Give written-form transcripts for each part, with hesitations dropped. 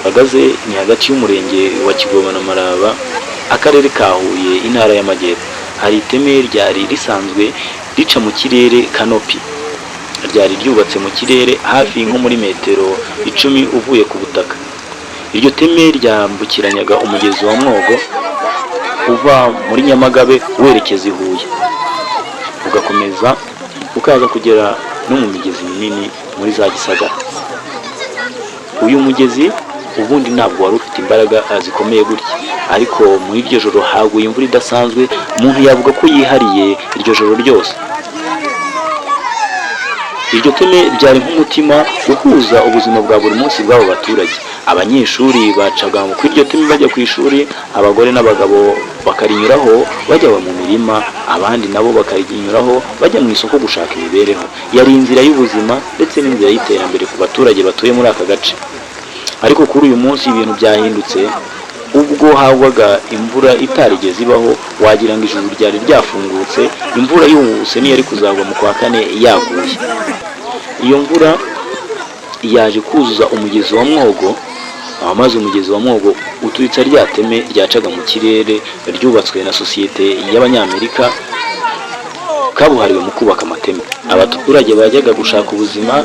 Hagaze ni hagati y'umurenge wa Kigoma na Maraba, akarere ka Huye, intara y'Amajyepfo. Hari iteme ryari risanzwe rica mu kirere kanopi, ryari ryubatse mu kirere hafi nko muri metero 10 uvuye ku butaka. Iryo teme ryambukiranyaga umugezi wa Mwogo uva muri Nyamagabe werekeza i Huye, ugakomeza ukaza kugera no mu migezi minini muri za Gisagara. Uyu mugezi ubundi ntabwo wari ufite imbaraga zikomeye gutya, ariko muri iryo joro haguye imvura idasanzwe, umuntu yavuga ko yihariye iryo joro ryose. Iryo teme ryari nk'umutima uhuza ubuzima bwa buri munsi bw'abo baturage. Abanyeshuri bacaga kuri iryo teme bajya ku ishuri, abagore n'abagabo bakarinyuraho bajya mu mirima, abandi nabo bakarinyuraho bajya mu isoko gushaka imibereho. Yari inzira y'ubuzima ndetse n'inzira y'iterambere ku baturage batuye muri aka gace. Ariko kuri uyu munsi ibintu byahindutse, ubwo hagwaga imvura itarigeze ibaho, wagira ngo ijuru ryari ryafungutse, imvura y'ubuse niyo yari kuzagwa mu kwa kane yaguye. Iyo mvura yaje kuzuza umugezi wa Mwogo, maze umugezi wa Mwogo uturitsa rya teme ryacaga mu kirere, ryubatswe na sosiyete y'Abanyamerika kabuhariwe mu kubaka amateme. Abaturage bajyaga gushaka ubuzima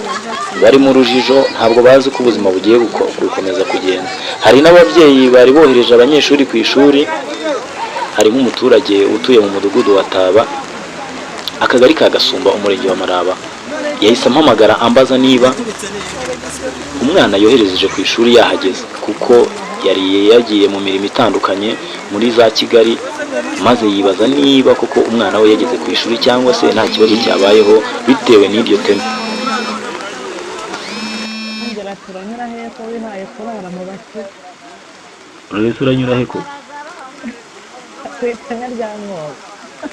bari mu rujijo, ntabwo bazi ko ubuzima bugiye gukomeza kugenda. Hari n'ababyeyi bari bohereje abanyeshuri ku ishuri. Harimo umuturage utuye mu mudugudu wa Taba, akagari ka Gasumba, umurenge wa Maraba. Yahise ampamagara ambaza niba umwana yohereje ku ishuri yahageze, kuko yari yagiye mu mirimo itandukanye muri za Kigali, maze yibaza niba koko umwana we yageze ku ishuri cyangwa se nta kibazo cyabayeho bitewe n'iryo teme. Uranyura he ko?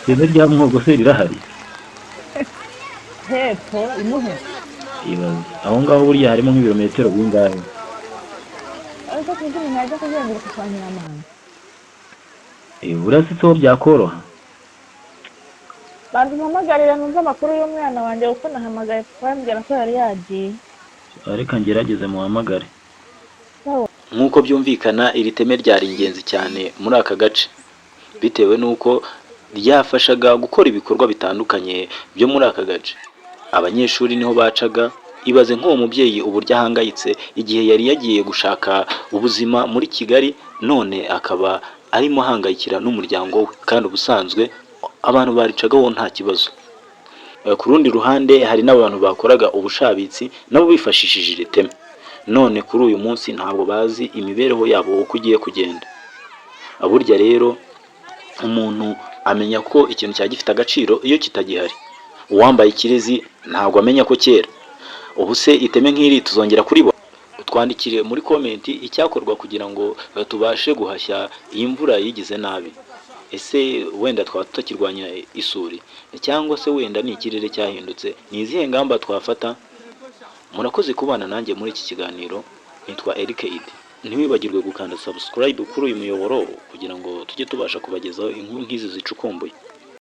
Iteme rya Mwogo se rirahari? Hepfo imuhe. Aho ngaho buriya harimo nk'ibirometero bingahe? Ariko sinzi ntajya kuzenguruka kwa Nyiramana. Burasi so byakoroha. Bampamagarira numva amakuru y'umwana wanjye uko nahamagaye kwambwira ko yari yagiye. Areka ngerageze muhamagare. Nk'uko byumvikana, iri teme ryari ingenzi cyane muri aka gace, bitewe n'uko ryafashaga gukora ibikorwa bitandukanye byo muri aka gace. Abanyeshuri niho bacaga. Ibaze nk'uwo mubyeyi uburyo ahangayitse igihe yari yagiye gushaka ubuzima muri Kigali, none akaba arimo ahangayikira n'umuryango we, kandi ubusanzwe abantu baricagaho nta kibazo. Ku rundi ruhande hari n'abantu bakoraga ubushabitsi nabo bifashishije iri teme. None kuri uyu munsi ntabwo bazi imibereho yabo uko ugiye kugenda. Burya rero umuntu amenya ko ikintu cyagifite agaciro iyo kitagihari. Uwambaye ikirezi ntabwo amenya ko kera. Ubu se iteme nk'iri tuzongera kuribona? Twandikire muri komenti icyakorwa kugira ngo tubashe guhashya iyi mvura yigize nabi. Ese wenda twaba tutakirwanya isuri, cyangwa se wenda ni ikirere cyahindutse? Ni izihe ngamba twafata? Murakoze kubana nanjye muri iki kiganiro. Nitwa Eric Idi. Ntiwibagirwe gukanda subscribe kuri uyu muyoboro kugira ngo tujye tubasha kubagezaho inkuru nk'izi zicukumbuye.